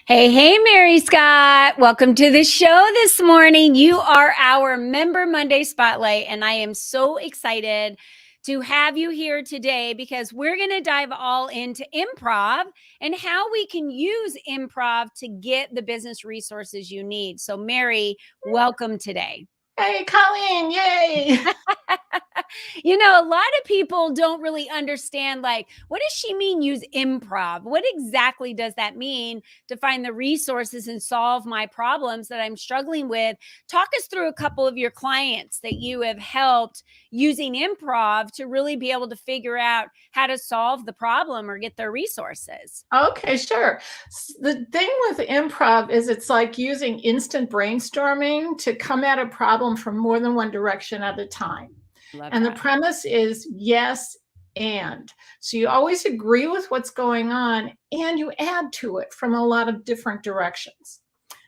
Hey, hey, Mary Scott. Welcome to the show this morning. You are our Member Monday Spotlight, and I am so excited to have you here today because we're going to dive all into improv and how we can use improv to get the business resources you need. So, Mary, welcome today. Hey, Colleen, yay. A lot of people don't really understand, like, what does she mean use improv? What exactly does that mean to find the resources and solve my problems that I'm struggling with? Talk us through a couple of your clients that you have helped using improv to really be able to figure out how to solve the problem or get their resources. Okay, sure. The thing with improv is it's like using instant brainstorming to come at a problem from more than one direction at a time. Love And the that. premise is yes, and. So you always agree with what's going on and you add to it from a lot of different directions.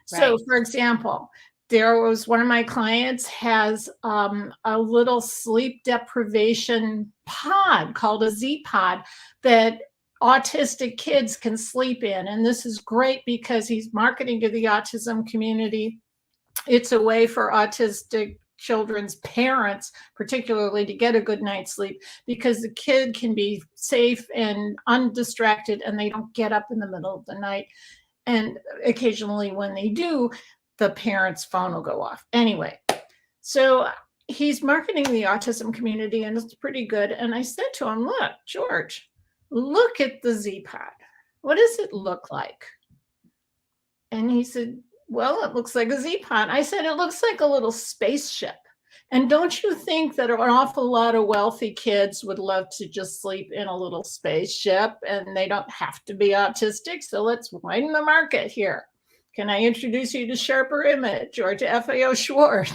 So, Right. for example, there was one of my clients has a little sleep deprivation pod called a Z pod that autistic kids can sleep in. And this is great because he's marketing to the autism community. It's a way for autistic children's parents, particularly, to get a good night's sleep because the kid can be safe and undistracted and they don't get up in the middle of the night. And occasionally, when they do, the parent's phone will go off. Anyway, so he's marketing the autism community and it's pretty good. And I said to him, look, George, look at the Z Pod. What does it look like? And he said, well, it looks like a Z Pod. I said, it looks like a little spaceship. And don't you think that an awful lot of wealthy kids would love to just sleep in a little spaceship and they don't have to be autistic? So let's widen the market here. Can I introduce you to Sharper Image or to FAO Schwartz?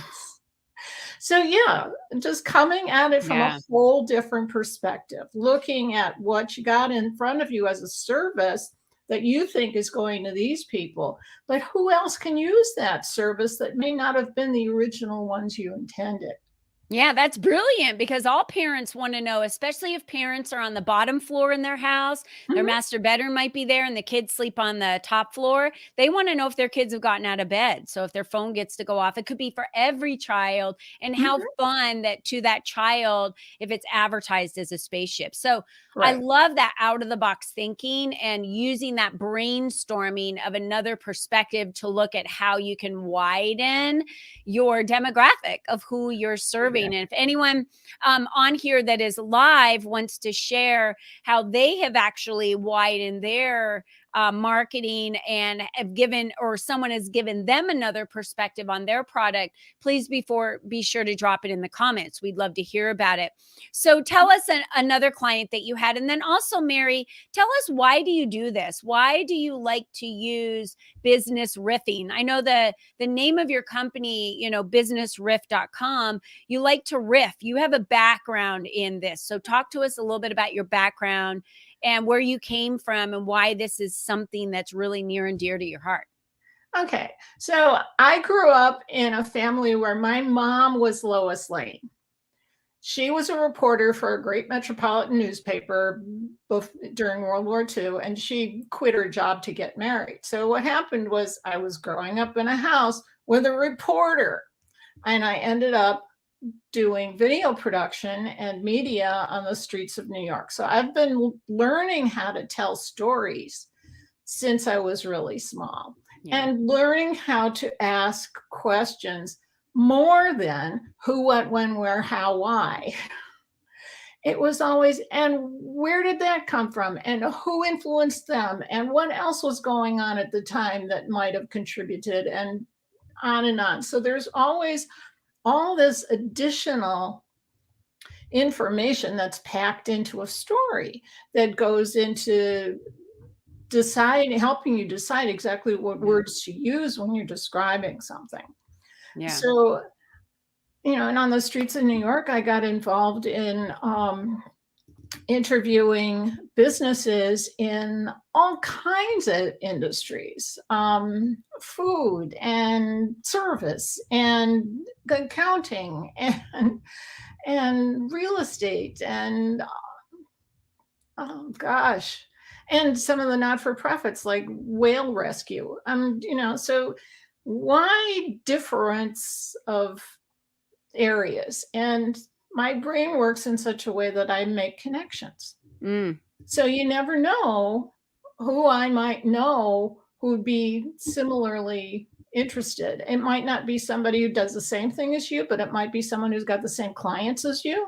So yeah, just coming at it from a Yeah. whole different perspective, looking at what you got in front of you as a service that you think is going to these people, but who else can use that service that may not have been the original ones you intended? Yeah, that's brilliant because all parents want to know, especially if parents are on the bottom floor in their house, their Mhm. master bedroom might be there and the kids sleep on the top floor. They want to know if their kids have gotten out of bed. So if their phone gets to go off, it could be for every child, and how Mhm. fun that to that child if it's advertised as a spaceship. So I Right. love that out of the box thinking and using that brainstorming of another perspective to look at how you can widen your demographic of who you're serving. And if anyone on here that is live wants to share how they have actually widened their marketing and have given, or someone has given them another perspective on their product, please be sure to drop it in the comments. We'd love to hear about it. So tell us another client that you had, and then also, Mary, tell us, why do you do this? Why do you like to use business riffing? I know the name of your company, businessriff.com, you like to riff. You have a background in this. So talk to us a little bit about your background and where you came from and why this is something that's really near and dear to your heart. Okay. So I grew up in a family where my mom was Lois Lane. She was a reporter for a great metropolitan newspaper during World War II, and she quit her job to get married. So what happened was I was growing up in a house with a reporter, and I ended up doing video production and media on the streets of New York. So I've been learning how to tell stories since I was really small Yeah. and learning how to ask questions more than who, what, when, where, how, why. It was always, and where did that come from? And who influenced them? And what else was going on at the time that might have contributed? And on and on. So there's always all this additional information that's packed into a story that goes into helping you decide exactly what Yeah. words to use when you're describing something. Yeah. So, and on the streets of New York, I got involved in interviewing businesses in all kinds of industries, food and service and accounting and real estate and oh gosh, and some of the not-for-profits like whale rescue. So why difference of areas? And my brain works in such a way that I make connections. Mm. So you never know who I might know who would be similarly interested. It might not be somebody who does the same thing as you, but it might be someone who's got the same clients as you.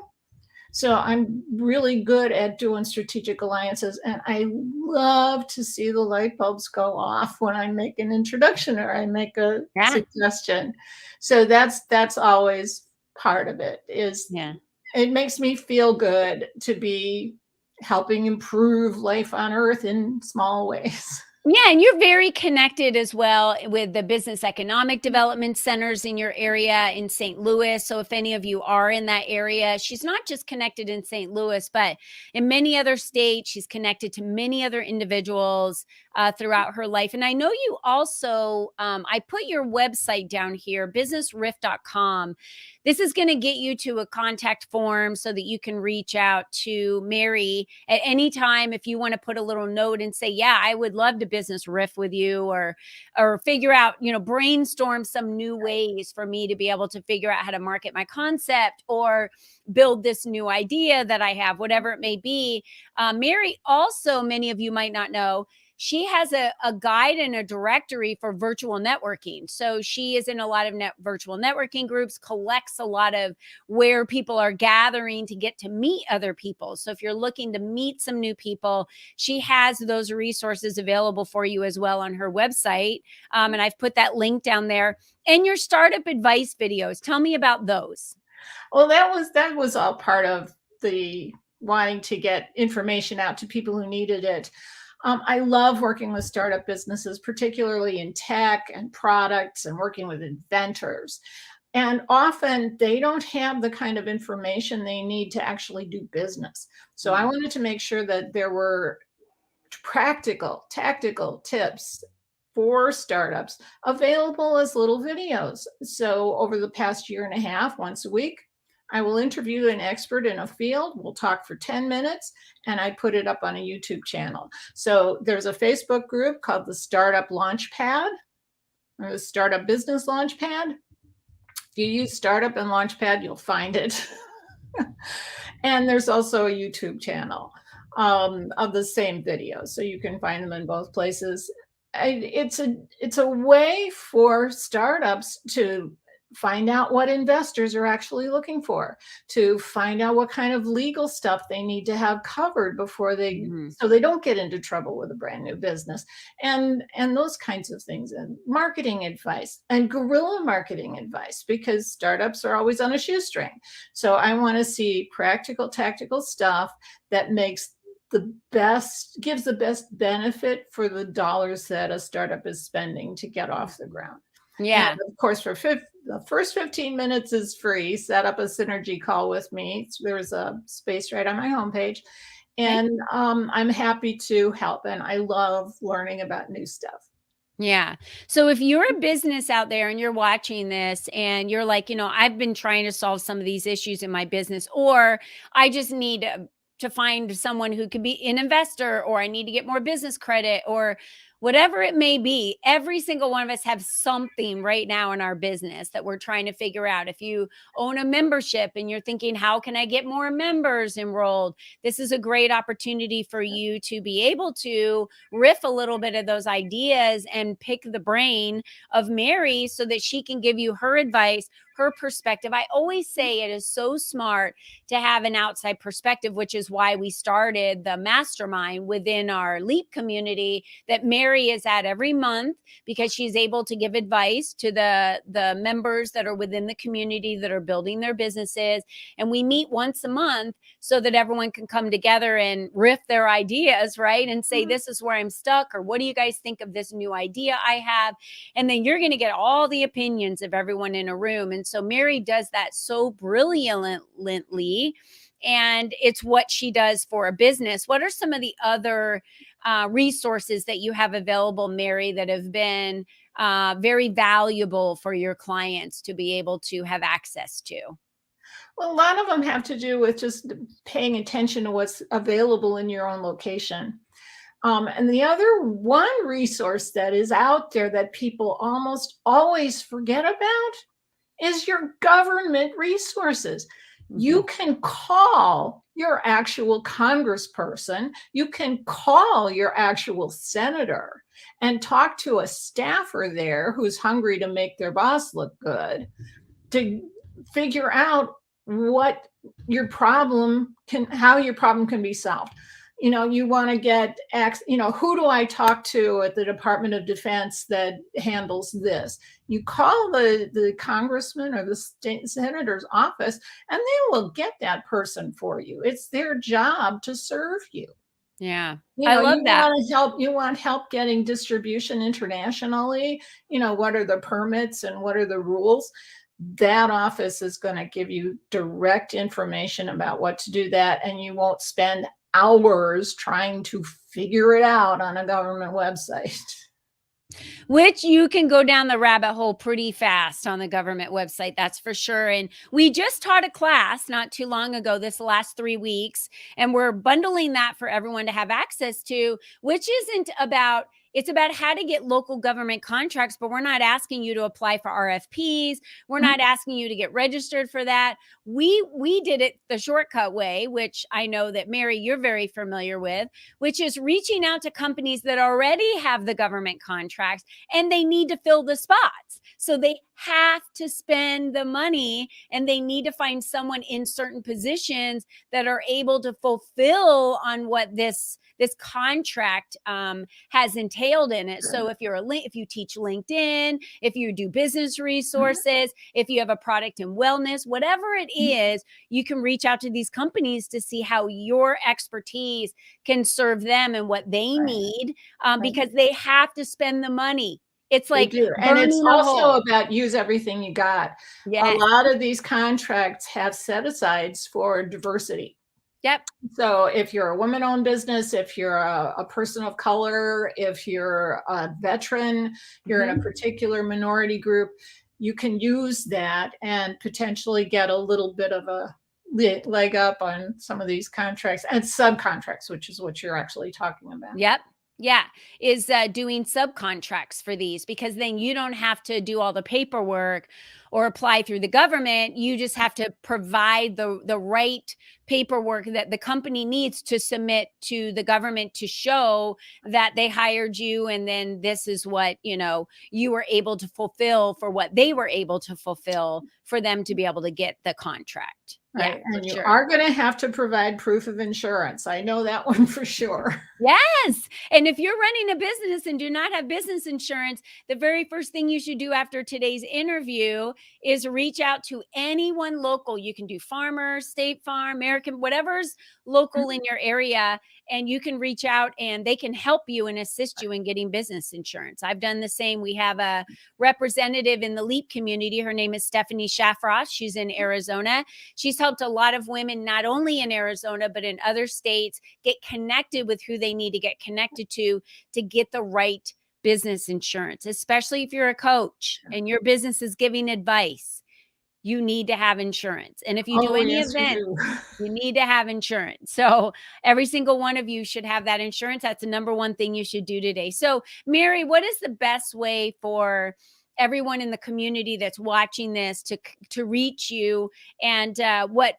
So I'm really good at doing strategic alliances, and I love to see the light bulbs go off when I make an introduction or I make a Yeah. suggestion. So that's always part of it. Is Yeah. it makes me feel good to be helping improve life on earth in small ways. Yeah, and you're very connected as well with the business economic development centers in your area in St. Louis. So if any of you are in that area, she's not just connected in St. Louis, but in many other states. She's connected to many other individuals throughout her life. And I know you also, I put your website down here, businessriff.com. This is going to get you to a contact form so that you can reach out to Mary at any time if you want to put a little note and say, yeah, I would love to business riff with you, or figure out, brainstorm some new ways for me to be able to figure out how to market my concept or build this new idea that I have, whatever it may be. Mary also, many of you might not know, she has a guide and a directory for virtual networking. So she is in a lot of virtual networking groups, collects a lot of where people are gathering to get to meet other people. So if you're looking to meet some new people, she has those resources available for you as well on her website. And I've put that link down there. And your startup advice videos. Tell me about those. Well, that was all part of the wanting to get information out to people who needed it. I love working with startup businesses, particularly in tech and products and working with inventors. And often they don't have the kind of information they need to actually do business. So I wanted to make sure that there were practical, tactical tips for startups available as little videos. So over the past year and a half, once a week, I will interview an expert in a field. We'll talk for 10 minutes and I put it up on a YouTube channel. So there's a Facebook group called the Startup Launchpad or the Startup Business Launchpad. If you use Startup and Launchpad, you'll find it. And there's also a YouTube channel of the same videos. So you can find them in both places. It's a way for startups to find out what investors are actually looking for, to find out what kind of legal stuff they need to have covered before so they don't get into trouble with a brand new business, and those kinds of things, and marketing advice and guerrilla marketing advice, because startups are always on a shoestring. So I want to see practical, tactical stuff that gives the best benefit for the dollars that a startup is spending to get off the ground. Yeah. And of course, the first 15 minutes is free. Set up a synergy call with me. There's a space right on my homepage. And I'm happy to help. And I love learning about new stuff. Yeah. So if you're a business out there and you're watching this and you're like, I've been trying to solve some of these issues in my business, or I just need to find someone who could be an investor, or I need to get more business credit, or whatever it may be, every single one of us have something right now in our business that we're trying to figure out. If you own a membership and you're thinking, how can I get more members enrolled? This is a great opportunity for you to be able to riff a little bit of those ideas and pick the brain of Mary so that she can give you her advice, her perspective. I always say it is so smart to have an outside perspective, which is why we started the mastermind within our LEAP community that Mary is at every month, because she's able to give advice to the members that are within the community that are building their businesses. And we meet once a month so that everyone can come together and riff their ideas, right? And say, this is where I'm stuck, or what do you guys think of this new idea I have? And then you're going to get all the opinions of everyone in a room. And so Mary does that so brilliantly. And it's what she does for a business. What are some of the other resources that you have available, Mary, that have been very valuable for your clients to be able to have access to? Well, a lot of them have to do with just paying attention to what's available in your own location. And the other one resource that is out there that people almost always forget about is your government resources. You can call your actual congressperson, you can call your actual senator and talk to a staffer there who's hungry to make their boss look good to figure out what your problem can, how your problem can be solved. You know, you want to get, you know, who do I talk to at the Department of Defense that handles this? You call the congressman or the state senator's office, and they will get that person for you. It's their job to serve you. Yeah. You I know, love that. you want help getting distribution internationally. You know, what are the permits and what are the rules? That office is going to give you direct information about what to do that, and you won't spend hours trying to figure it out on a government website. Which you can go down the rabbit hole pretty fast on the government website, that's for sure. And we just taught a class not too long ago, this last 3 weeks, and we're bundling that for everyone to have access to, which isn't about, it's about how to get local government contracts, but we're not asking you to apply for RFPs. We're not asking you to get registered for that. We did it the shortcut way, which I know that Mary, you're very familiar with, which is reaching out to companies that already have the government contracts and they need to fill the spots. So they have to spend the money and they need to find someone in certain positions that are able to fulfill on what this contract has entailed in it. So if you teach LinkedIn, if you do business resources, if you have a product in wellness, whatever it is, you can reach out to these companies to see how your expertise can serve them and what they need, because they have to spend the money. It's like and it's burning a also hole. about use everything you got. Yes. A lot of these contracts have set asides for diversity. Yep. So if you're a woman-owned business, if you're a person of color, if you're a veteran, you're in a particular minority group, you can use that and potentially get a little bit of a leg up on some of these contracts and subcontracts, which is what you're actually talking about. Yep. Yeah, is doing subcontracts for these, because then you don't have to do all the paperwork or apply through the government. You just have to provide the right paperwork that the company needs to submit to the government to show that they hired you, and then this is what, you know, you were able to fulfill for what they were able to fulfill for them to be able to get the contract. Right. Yeah, And you are going to have to provide proof of insurance. I know that one for sure. Yes. And if you're running a business and do not have business insurance, the very first thing you should do after today's interview is reach out to anyone local. You can do Farmers, State Farm, American, whatever's local in your area, and you can reach out and they can help you and assist you in getting business insurance. I've done the same. We have a representative in the LEAP community. Her name is Stephanie Shafroth. She's in Arizona. She's helped a lot of women, not only in Arizona, but in other states, get connected with who they need to get connected to get the right business insurance, especially if you're a coach and your business is giving advice. You need to have insurance. And if you do any event, you need to have insurance. So every single one of you should have that insurance. That's the number one thing you should do today. So, Mary, what is the best way for everyone in the community that's watching this to reach you, and what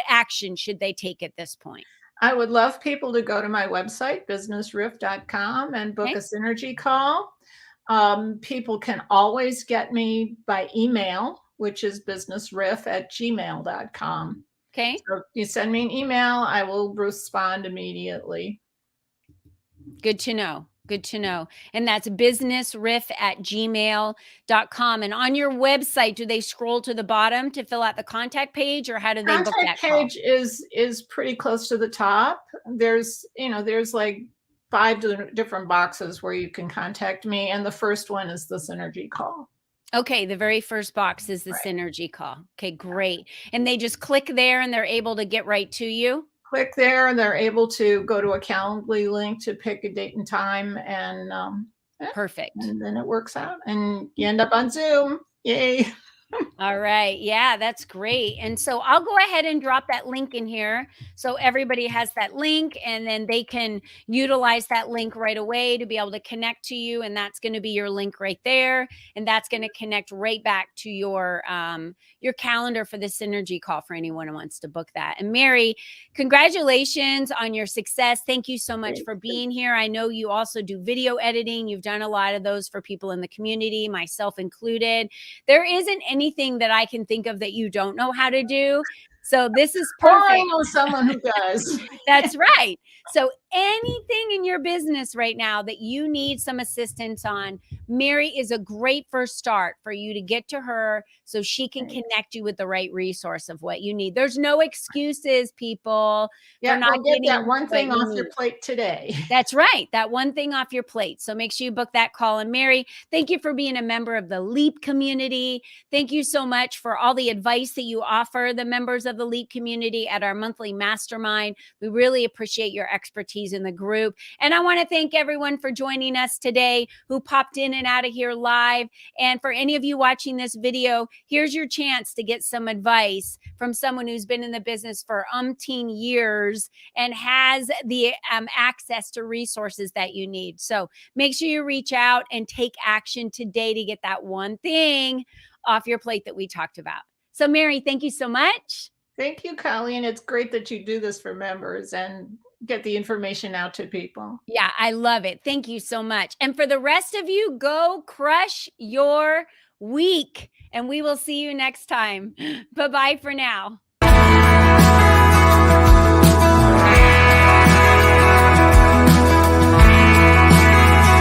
action should they take at this point? I would love people to go to my website, businessriff.com, and book a synergy call. People can always get me by email, which is businessriff@gmail.com. Okay. So you send me an email, I will respond immediately. Good to know. Good to know. And that's businessriff@gmail.com. And on your website, do they scroll to the bottom to fill out the contact page, or how do they book that call? Contact page is pretty close to the top. There's like 5 different boxes where you can contact me, and the first one is the synergy call. Okay, the very first box is the synergy call. Okay, great. And they just click there and they're able to get right to you? Click there and they're able to go to a Calendly link to pick a date and time, and perfect. And then it works out and you end up on Zoom. Yay. All right. Yeah, that's great. And so I'll go ahead and drop that link in here so everybody has that link and then they can utilize that link right away to be able to connect to you. And that's going to be your link right there. And that's going to connect right back to your calendar for the synergy call for anyone who wants to book that. And Mary, congratulations on your success. Thank you so much for being here. I know you also do video editing. You've done a lot of those for people in the community, myself included. There isn't anything that I can think of that you don't know how to do. So this is Oh, I perfect. know someone who does. That's right. So anything in your business right now that you need some assistance on, Mary is a great first start for you to get to her so she can connect you with the right resource of what you need. There's no excuses, people, for Yeah, not go get that getting one what thing you off your need. plate today. That's right. That one thing off your plate. So make sure you book that call. And Mary, thank you for being a member of the LEAP community. Thank you so much for all the advice that you offer the members of the LEAP community at our monthly mastermind. We really appreciate your expertise in the group. And I want to thank everyone for joining us today who popped in and out of here live. And for any of you watching this video, here's your chance to get some advice from someone who's been in the business for umpteen years and has the access to resources that you need. So make sure you reach out and take action today to get that one thing off your plate that we talked about. So Mary, thank you so much. Thank you, Colleen. It's great that you do this for members and get the information out to people. Yeah, I love it. Thank you so much. And for the rest of you, go crush your week. And we will see you next time. Bye-bye for now.